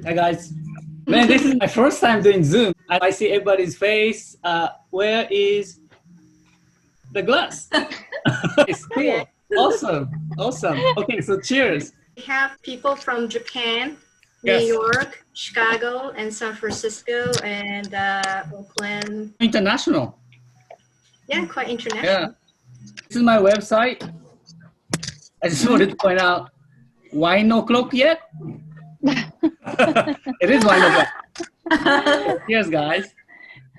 Hi guys. Man, this is my first time doing Zoom. I see everybody's face. Where is the glass? It's cool. Awesome. Awesome. Okay, so cheers. We have people from Japan, New Yes. York, Chicago, and San Francisco, and Oakland. International. Yeah, quite Yeah. international. This is my website. I just wanted to point out, wine o'clock yet? It is wine o'clock. Cheers, guys.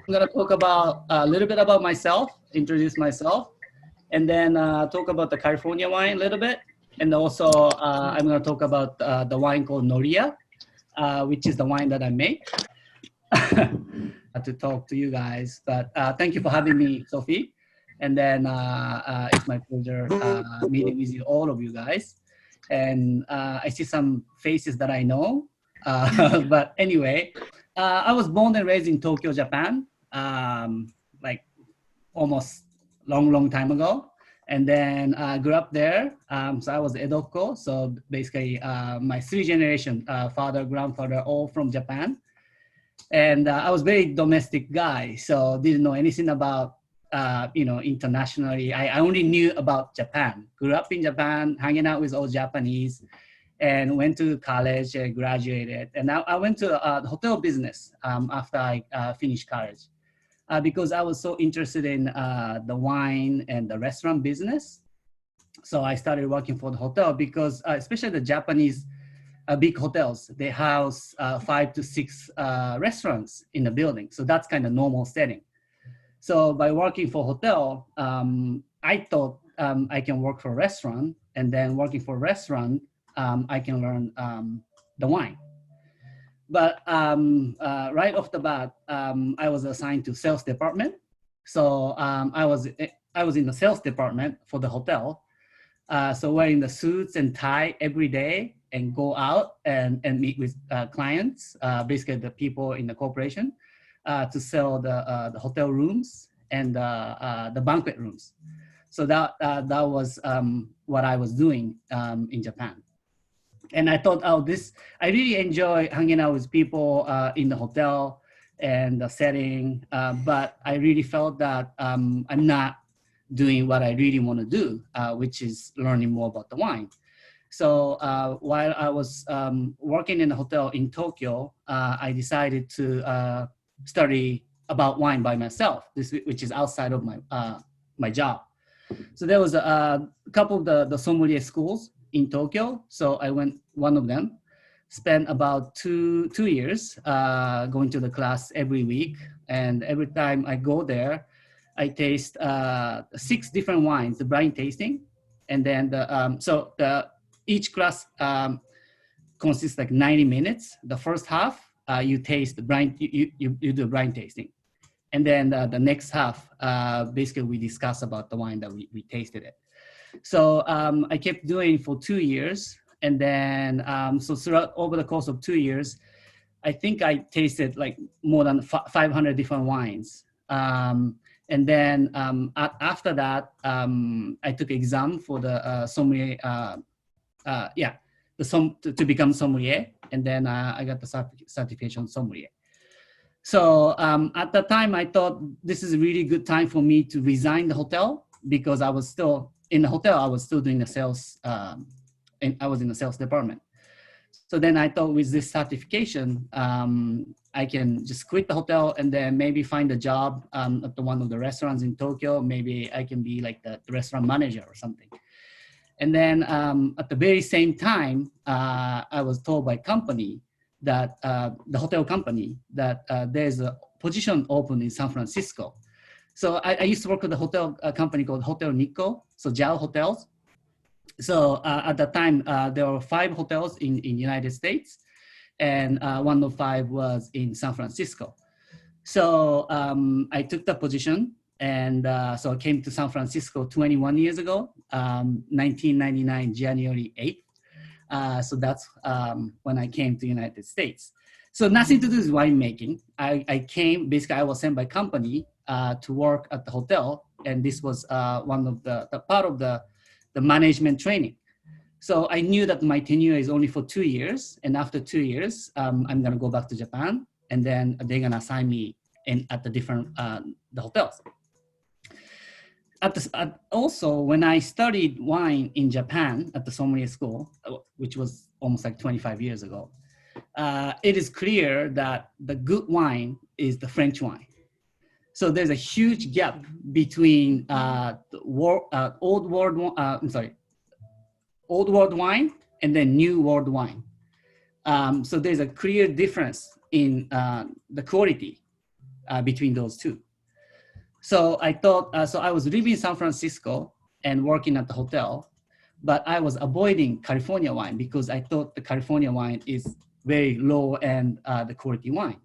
I'm gonna talk about a little bit about myself, introduce myself, and then talk about the California wine a little bit. And also, I'm gonna talk about the wine called Noria, which is the wine that I make. To talk to you guys, but thank you for having me, Sophie. And then it's my pleasure meeting with you, all of you guys. And I see some faces that I know. But anyway, I was born and raised in Tokyo, Japan, like almost long time ago. And then I grew up there. So I was Edoko. So basically, my three generation, father, grandfather, all from Japan. And I was very domestic guy, so didn't know anything about internationally. I only knew about Japan. Grew up in Japan, hanging out with all Japanese, and went to college and graduated. And now I went to the hotel business after I finished college because I was so interested in the wine and the restaurant business. So I started working for the hotel because especially the Japanese big hotels, they house 5 to 6 restaurants in the building. So that's kind of normal setting. So by working for hotel, I thought I can work for a restaurant, and then working for a restaurant, I can learn the wine. But right off the bat, I was assigned to sales department. So I was in the sales department for the hotel. So wearing the suits and tie every day and go out and meet with clients, basically the people in the corporation, to sell the hotel rooms and the banquet rooms. So that was what I was doing in Japan. And I thought, I really enjoy hanging out with people in the hotel and the setting, but I really felt that I'm not doing what I really want to do, which is learning more about the wine. So while I was working in a hotel in Tokyo, I decided to study about wine by myself, which is outside of my job. So there was a couple of the sommelier schools in Tokyo. So I went one of them, spent about two years going to the class every week. And every time I go there, I taste 6 different wines, the blind tasting. And then each class consists like 90 minutes. The first half, you taste the blind, you do blind tasting. And then the next half, basically we discuss about the wine that we tasted it. So I kept doing for 2 years. And then, so throughout over the course of 2 years, I think I tasted like more than 500 different wines. And then after that, I took exam for the sommelier, to become sommelier. And then I got the certification sommelier. So at the time, I thought this is a really good time for me to resign the hotel because I was still in the hotel. I was still doing the sales, and I was in the sales department. So then I thought with this certification, I can just quit the hotel and then maybe find a job at one of the restaurants in Tokyo. Maybe I can be like the restaurant manager or something. And then at the very same time, I was told by company that the hotel company that there's a position open in San Francisco. So I used to work with a hotel company called Hotel Nikko, so JAL Hotels. So at that time, there were 5 hotels in United States, and one of 5 was in San Francisco. So I took the position, and so I came to San Francisco 21 years ago, 1999, January 8th. So that's when I came to United States. So nothing to do with winemaking. I came, basically I was sent by company to work at the hotel, and this was one of the part of the management training. So I knew that my tenure is only for 2 years, and after 2 years, I'm gonna go back to Japan, and then they're gonna assign me at the different the hotels. Also, when I studied wine in Japan at the sommelier school, which was almost like 25 years ago, it is clear that the good wine is the French wine. So there's a huge gap between old world wine and then new world wine. So there's a clear difference in the quality between those two. So I thought, so I was living in San Francisco and working at the hotel, but I was avoiding California wine because I thought the California wine is very low and the quality wine.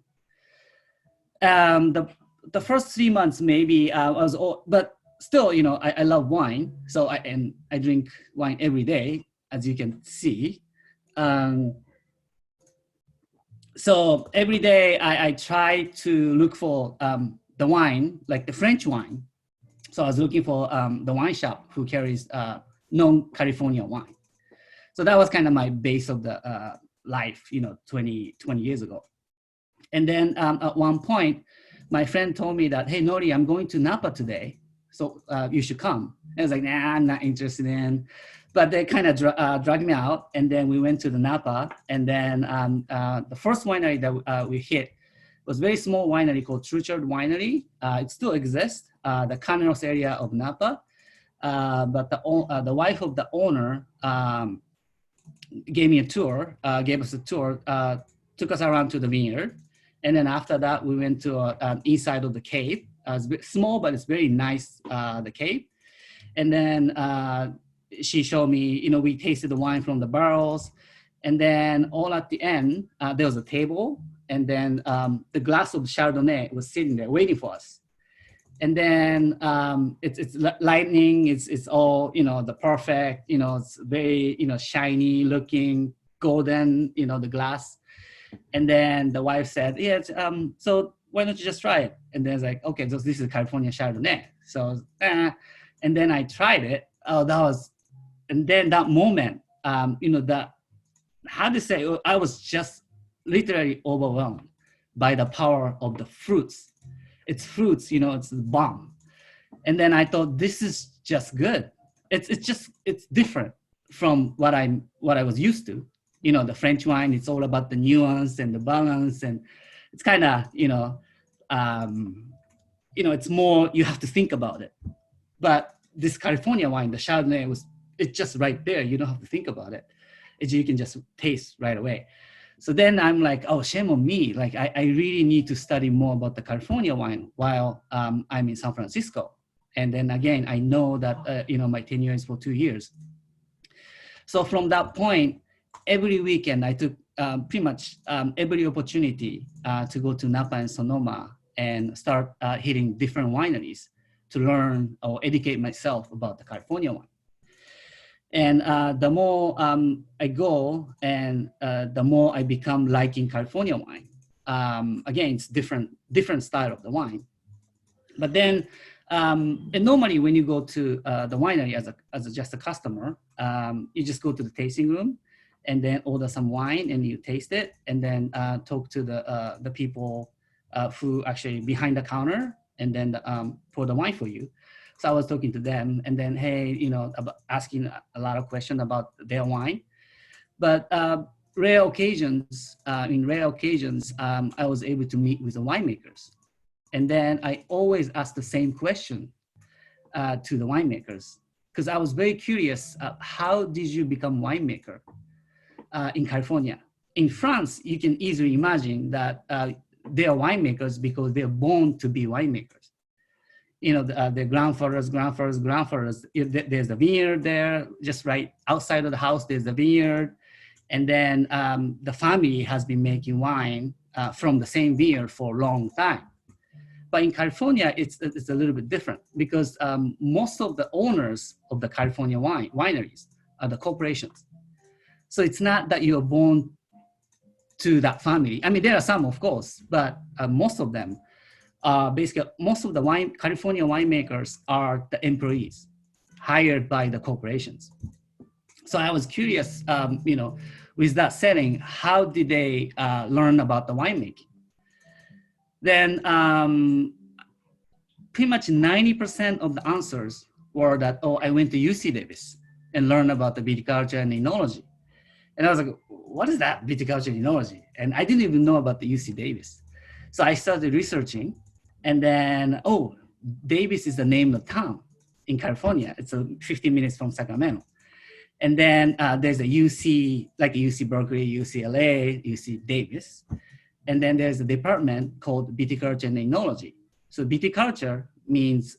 The first 3 months maybe but still, you know, I love wine. So I drink wine every day, as you can see. So every day I try to look for the wine, like the French wine. So I was looking for the wine shop who carries non-California wine. So that was kind of my base of the life, you know, 20 years ago. And then at one point, my friend told me that, hey, Nori, I'm going to Napa today, so you should come. I was like, nah, I'm not interested in. But they kind of dragged me out, and then we went to the Napa, and then the first winery that we hit was a very small winery called Truchard Winery. It still exists, the Carneros area of Napa. But the wife of the owner gave us a tour, took us around to the vineyard. And then after that, we went to inside of the cave. It's small, but it's very nice, the cave. And then she showed me, you know, we tasted the wine from the barrels. And then all at the end, there was a table. And then the glass of Chardonnay was sitting there waiting for us. And then it's lightning, it's all, you know, the perfect, you know, it's very, you know, shiny looking, golden, you know, the glass. And then the wife said, yeah, so why don't you just try it? And then it's like, okay, so this is California Chardonnay. So, and then I tried it. Oh, and then that moment, you know, how to say, I was just literally overwhelmed by the power of the fruits. It's fruits, you know, it's the bomb. And then I thought, this is just good. It's different from what I was used to. You know, the French wine, it's all about the nuance and the balance, and it's kind of, you know, it's more, you have to think about it. But this California wine, the Chardonnay, it's just right there. You don't have to think about it. You can just taste right away. So then I'm like, oh, shame on me. Like, I really need to study more about the California wine while I'm in San Francisco. And then again, I know that, you know, my tenure is for 2 years. So from that point, every weekend I took pretty much every opportunity to go to Napa and Sonoma and start hitting different wineries to learn or educate myself about the California wine. And the more I go, and the more I become liking California wine. Again, it's different style of the wine. But then, and normally when you go to the winery as just a customer, you just go to the tasting room and then order some wine and you taste it, and then talk to the people who actually behind the counter, and then pour the wine for you. So I was talking to them, and then, hey, you know, asking a lot of questions about their wine. But in rare occasions, I was able to meet with the winemakers. And then I always ask the same question to the winemakers, because I was very curious, how did you become winemaker in California? In France, you can easily imagine that they are winemakers because they're born to be winemakers. You know, their grandfathers. There's a vineyard there, just right outside of the house, there's a vineyard. And then the family has been making wine from the same vineyard for a long time. But in California, it's a little bit different, because most of the owners of the California wineries are the corporations. So it's not that you're born to that family. I mean, there are some, of course, but most of them, basically, most of the California winemakers are the employees hired by the corporations. So I was curious, with that setting, how did they learn about the winemaking? Then pretty much 90% of the answers were that, oh, I went to UC Davis and learned about the viticulture and enology. And I was like, what is that, viticulture and enology? And I didn't even know about the UC Davis. So I started researching, and then, oh, Davis is the name of the town in California. It's 15 minutes from Sacramento. And then there's a UC, like UC Berkeley, UCLA, UC Davis. And then there's a department called viticulture and enology. So viticulture means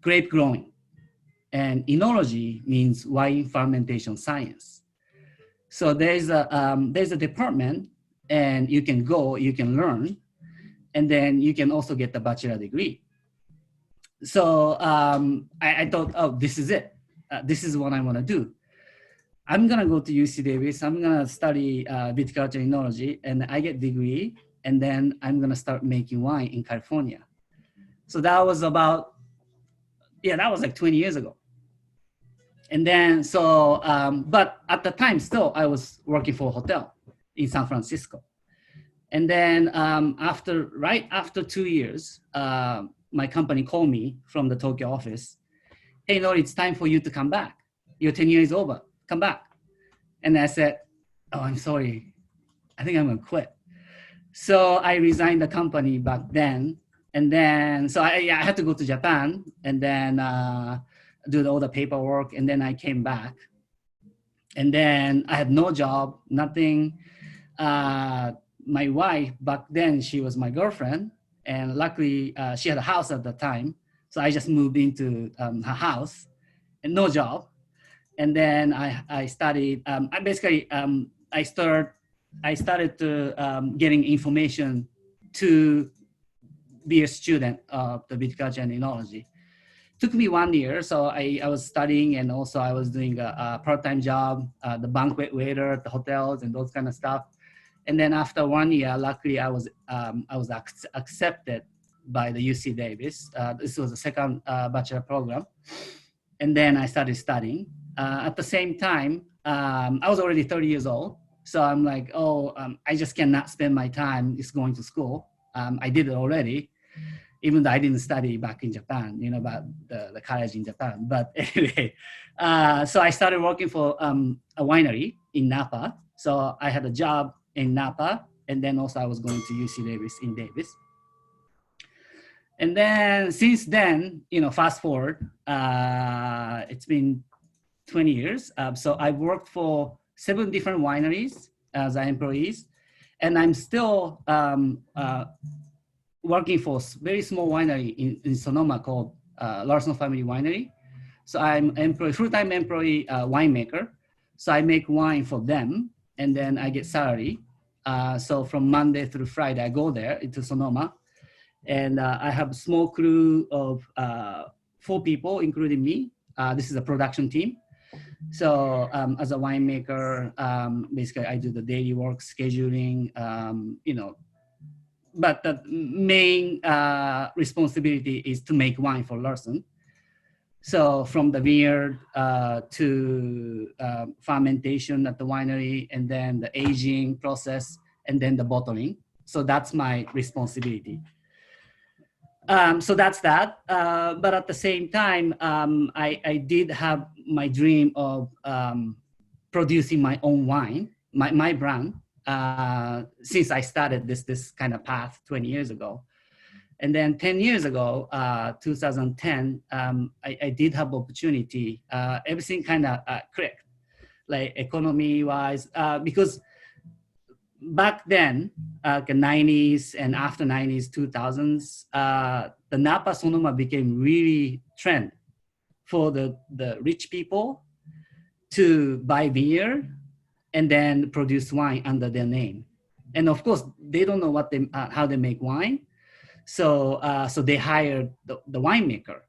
grape growing, and enology means wine fermentation science. So there's a department, and you can go, you can learn, and then you can also get the bachelor degree. So I thought, oh, this is it. This is what I want to do. I'm gonna go to UC Davis. I'm gonna study viticulture and enology, and I get degree, and then I'm gonna start making wine in California. So that was about, that was like 20 years ago. And then, but at the time still, I was working for a hotel in San Francisco. And then right after 2 years, my company called me from the Tokyo office. Hey, Nori, it's time for you to come back. Your tenure is over, come back. And I said, oh, I'm sorry. I think I'm gonna quit. So I resigned the company back then. And then, so I had to go to Japan and then do all the paperwork. And then I came back. And then I had no job, nothing. My wife back then, she was my girlfriend. And luckily she had a house at the time. So I just moved into her house and no job. And then I studied, I started to getting information to be a student of the viticulture and enology. Took me 1 year, so I was studying, and also I was doing a part-time job, the banquet waiter at the hotels and those kind of stuff. And then after 1 year, luckily I was accepted by the UC Davis. This was the second bachelor program. And then I started studying. At the same time, I was already 30 years old. So I'm like, I just cannot spend my time just going to school. I did it already, even though I didn't study back in Japan, about the college in Japan. But anyway, so I started working for a winery in Napa. So I had a job in Napa, and then also I was going to UC Davis in Davis. And then since then, fast forward, it's been 20 years. So I worked for 7 different wineries as employees, and I'm still working for a very small winery in Sonoma called Larson Family Winery. So I'm full-time employee winemaker. So I make wine for them, and then I get salary. So from Monday through Friday, I go there into Sonoma, and I have a small crew of 4 people, including me. This is a production team. So as a winemaker, basically I do the daily work, scheduling, but the main responsibility is to make wine for Larson. So from the vineyard to fermentation at the winery, and then the aging process, and then the bottling. So that's my responsibility. So that's that. But at the same time, I did have my dream of producing my own wine, my brand, since I started this kind of path 20 years ago. And then 10 years ago, 2010, I did have opportunity. Everything kind of clicked, like economy-wise, because back then, the 90s and after 90s, 2000s, the Napa Sonoma became really trend for the rich people to buy beer and then produce wine under their name. And of course, they don't know how they make wine. So they hired the winemaker.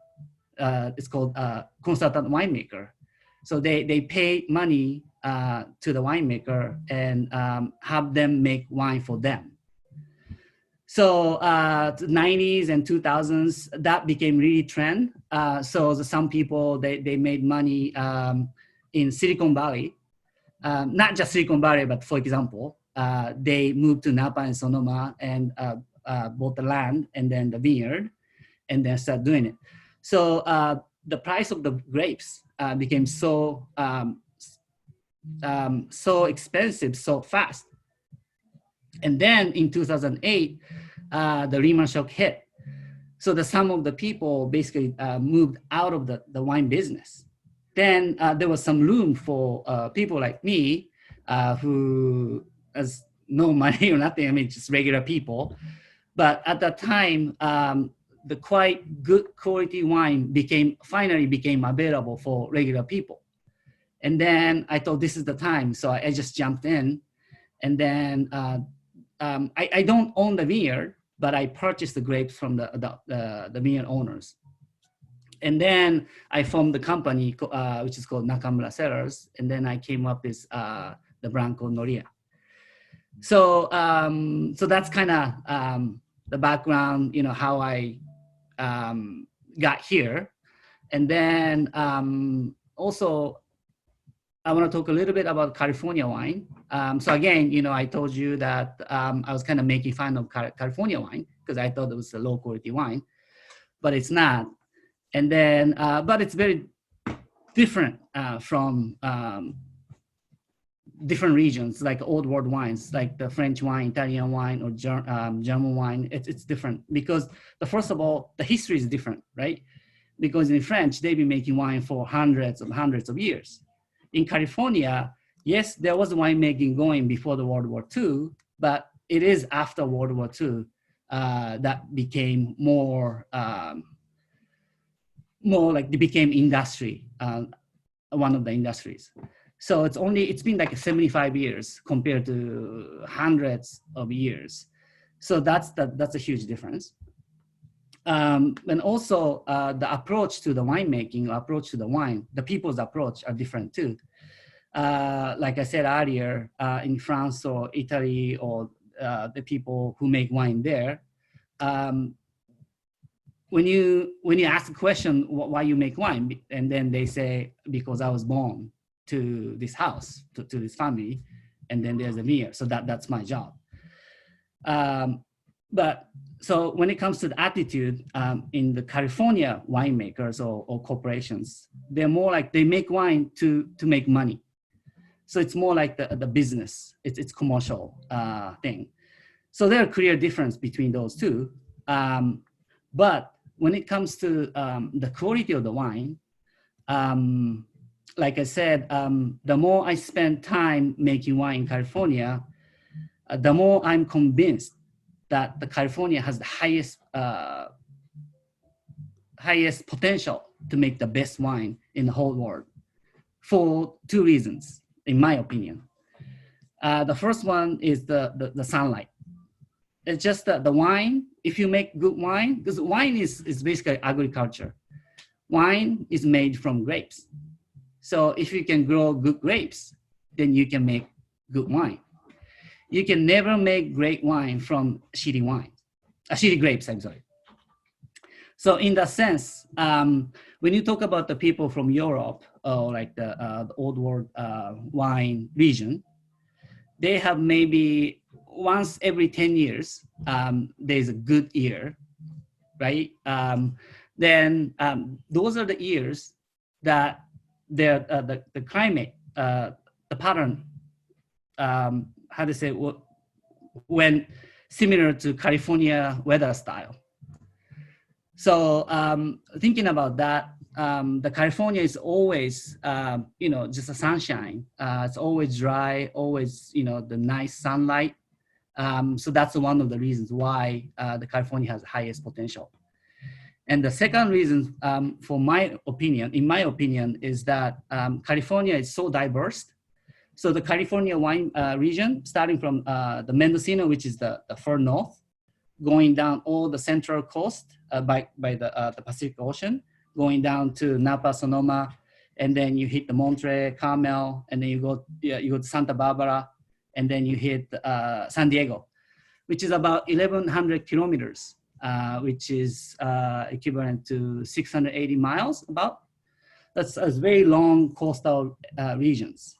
It's called consultant winemaker. So they pay money to the winemaker and have them make wine for them. So the 90s and 2000s, that became really trend. So some people, they made money in Silicon Valley, not just Silicon Valley, but for example, they moved to Napa and Sonoma and bought the land and then the vineyard and then start doing it. So the price of the grapes became so so expensive so fast. And then in 2008, the Lehman shock hit. So some of the people basically moved out of the wine business. Then there was some room for people like me who has no money or nothing. I mean, just regular people. But at that time, the quite good quality wine finally became available for regular people. And then I thought this is the time. So I just jumped in. And then I don't own the vineyard, but I purchased the grapes from the vineyard owners. And then I formed the company, which is called Nakamura Cellars. And then I came up with the brand called Noria. So so that's kind of the background, how I got here. And then also, I want to talk a little bit about California wine. So again, I told you that I was kind of making fun of California wine because I thought it was a low quality wine, but it's not. And then, but it's very different from different regions, like old world wines, like the French wine, Italian wine, or German wine. It's different because first of all, the history is different, right? Because in French, they've been making wine for hundreds of years. In California, yes, there was winemaking going before the World War II, but it is after World War II that became more like it became industry, one of the industries. So it's been like 75 years compared to hundreds of years. So that's a huge difference. And also the approach to the winemaking, approach to the wine, the people's approach are different too. Like I said earlier, in France or Italy or the people who make wine there, when you ask the question why you make wine, and then they say because I was born to this house, to this family, and then there's a vineyard, so that's my job. But so when it comes to the attitude in the California winemakers or corporations, they're more like they make wine to make money. So it's more like the business, it's commercial thing. So there's a clear difference between those two. But when it comes to the quality of the wine, like I said, the more I spend time making wine in California, the more I'm convinced that the California has the highest potential to make the best wine in the whole world for two reasons, in my opinion. The first one is the sunlight. It's just the wine, if you make good wine, because wine is basically agriculture. Wine is made from grapes. So if you can grow good grapes, then you can make good wine. You can never make great wine from shitty grapes, I'm sorry. So in that sense, when you talk about the people from Europe, or like the old world wine region, they have maybe once every 10 years, there's a good year, right? Then those are the years that the climate, the pattern, how to say, when similar to California weather style. So thinking about that, the California is always, just a sunshine. It's always dry, always, the nice sunlight. So that's one of the reasons why the California has the highest potential. And the second reason, in my opinion, is that California is so diverse. So the California wine region, starting from the Mendocino, which is the far north, going down all the central coast by the Pacific Ocean, going down to Napa, Sonoma, and then you hit the Monterey, Carmel, and then you go to Santa Barbara, and then you hit San Diego, which is about 1,100 kilometers, which is equivalent to 680 miles about. That's very long coastal regions.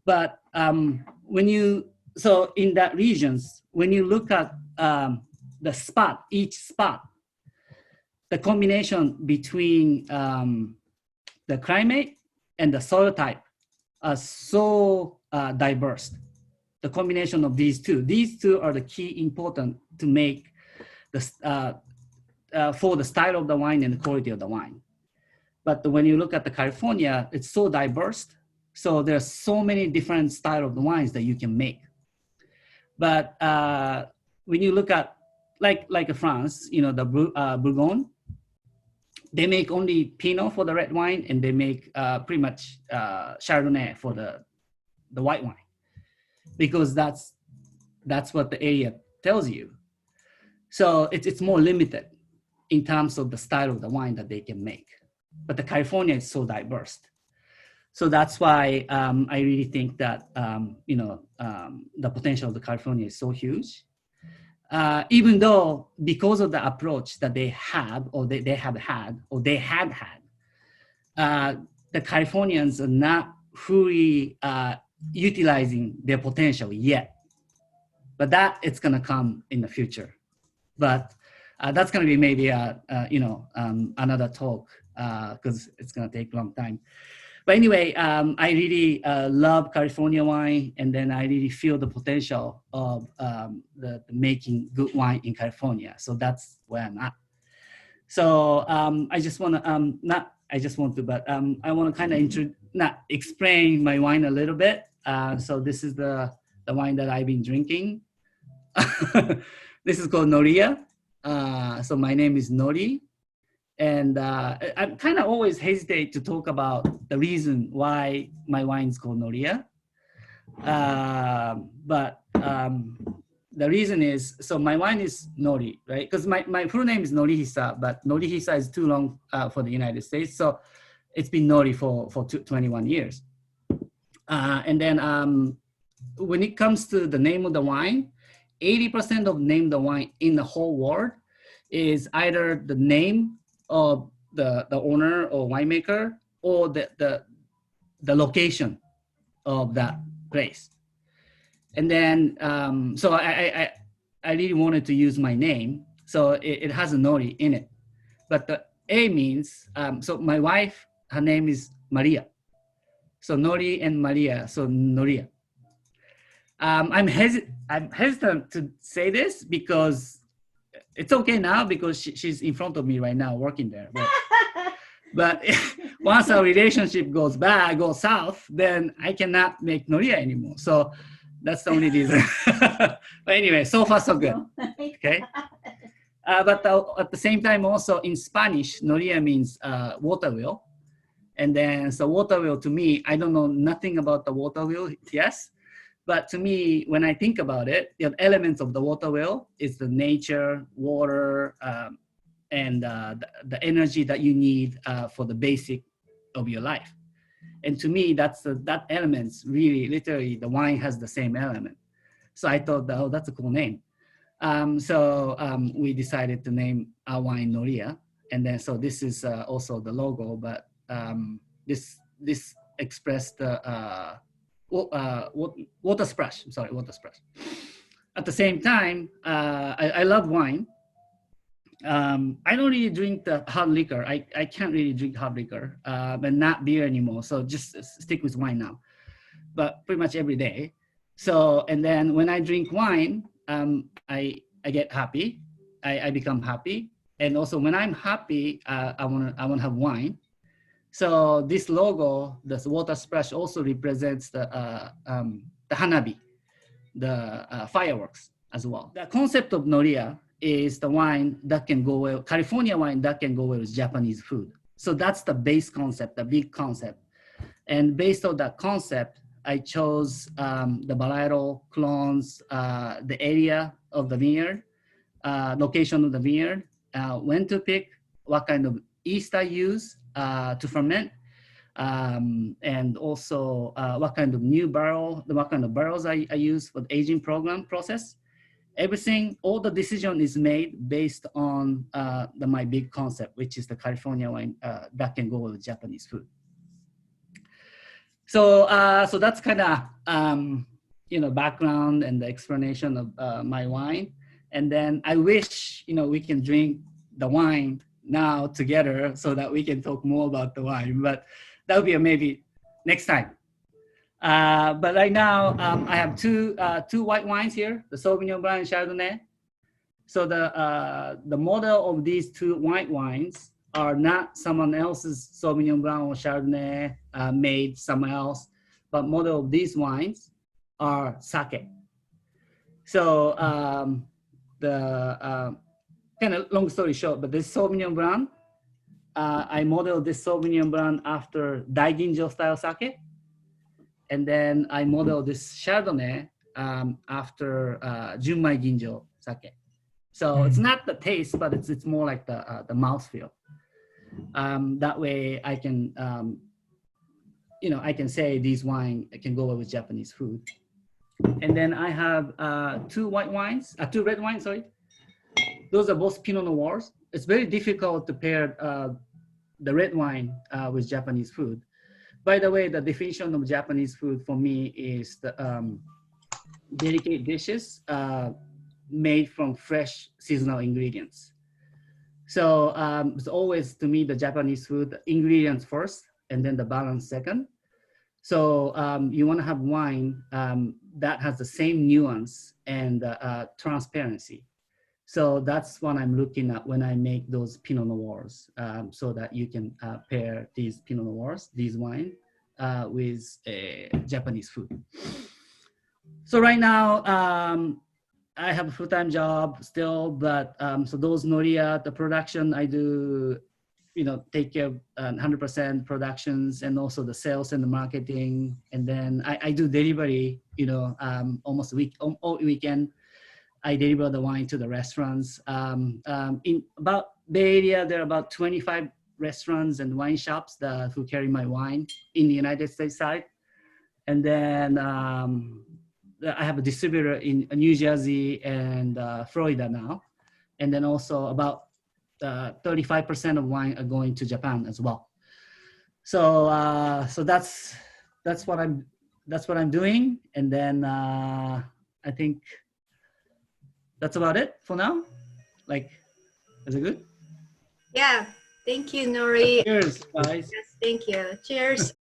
But when you, so in that regions, when you look at the spot, each spot, the combination between the climate and the soil type are so diverse. The combination of these two are the key important to make the for the style of the wine and the quality of the wine. But when you look at the California, it's so diverse. So there's so many different style of the wines that you can make. But when you look at like France, you know, the Bourgogne, they make only Pinot for the red wine, and they make pretty much Chardonnay for the white wine, because that's what the area tells you. So it's more limited in terms of the style of the wine that they can make. But the California is so diverse. So that's why I really think that, you know, the potential of the California is so huge. Even though because of the approach that they have, or they have had, or they had had, the Californians are not fully utilizing their potential yet. But that it's gonna come in the future. But that's gonna be maybe you know, another talk, because it's gonna take a long time. But anyway, I really love California wine, and then I really feel the potential of the making good wine in California. So that's where I'm at. So I just want to, not I just want to, but I want to kind of explain my wine a little bit. So this is the wine that I've been drinking. This is called Noria. So my name is Nori. And I kind of always hesitate to talk about the reason why my wine is called Noria. But the reason is, so my wine is Nori, right? Because my full name is Norihisa, but Norihisa is too long for the United States. So it's been Nori for 21 years. And then when it comes to the name of the wine, 80% of name the wine in the whole world is either the name of the owner or winemaker, or the location of that place. And then so I really wanted to use my name, so it has a Nori in it. But the A means, so my wife, her name is Maria, so Nori and Maria, so Noria. I'm hesitant to say this because it's okay now, because she's in front of me right now working there. But once our relationship goes south, then I cannot make Noria anymore. So that's the only reason. But anyway, so far so good. Okay. But at the same time, also in Spanish, Noria means water wheel. And then, so water wheel to me, I don't know nothing about the water wheel, yes. But to me, when I think about it, the elements of the water wheel is the nature, water, and the energy that you need for the basic of your life. And to me, that elements really, literally, the wine has the same element. So I thought, oh, that's a cool name. So we decided to name our wine Noria. And then, so this is also the logo, but this expressed the water splash. I'm sorry, water splash. At the same time, I love wine. I don't really drink the hard liquor. I can't really drink hard liquor, but not beer anymore. So just stick with wine now, but pretty much every day. So, and then when I drink wine, I get happy. I become happy. And also when I'm happy, I want to have wine. So this logo, this water splash, also represents the hanabi, the fireworks as well. The concept of Noria is the wine that can go well, California wine that can go well with Japanese food. So that's the base concept, the big concept. And based on that concept, I chose the varietal clones, the area of the vineyard, location of the vineyard, when to pick, what kind of yeast I use to ferment, and also what kind of barrels I use for the aging program process. everything, all the decision is made based on my big concept, which is the California wine that can go with Japanese food. So so that's kind of background and the explanation of my wine. And then I wish we can drink the wine now together so that we can talk more about the wine. But that would be a maybe next time. But right now, I have two white wines here: the Sauvignon Blanc and Chardonnay. So the model of these two white wines are not someone else's Sauvignon Blanc or Chardonnay made somewhere else, but model of these wines are sake. So the kind of long story short, but this Sauvignon Blanc, I modeled this Sauvignon Blanc after Daiginjo style sake. And then I modeled this Chardonnay after Junmai Ginjo sake. So it's not the taste, but it's more like the mouthfeel. That way I can, I can say these wine can go with Japanese food. And then I have two red wines, sorry. Those are both Pinot Noirs. It's very difficult to pair the red wine with Japanese food. By the way, the definition of Japanese food for me is the delicate dishes made from fresh seasonal ingredients. So it's always, to me, the Japanese food, ingredients first, and then the balance second. So you want to have wine that has the same nuance and transparency. So that's what I'm looking at when I make those Pinot Noirs, so that you can pair these Pinot Noirs, these wine, with Japanese food. So right now, I have a full-time job still, but so those Noria, the production I do, take care of 100% productions and also the sales and the marketing. And then I do delivery, almost all weekend. I deliver the wine to the restaurants. In about Bay Area, there are about 25 restaurants and wine shops who carry my wine in the United States side. And then I have a distributor in New Jersey and Florida now. And then also about 35% of wine are going to Japan as well. So so that's what I'm doing. And then I think that's about it for now. Like, is it good? Yeah. Thank you, Nori. Cheers, guys. Yes, thank you. Cheers.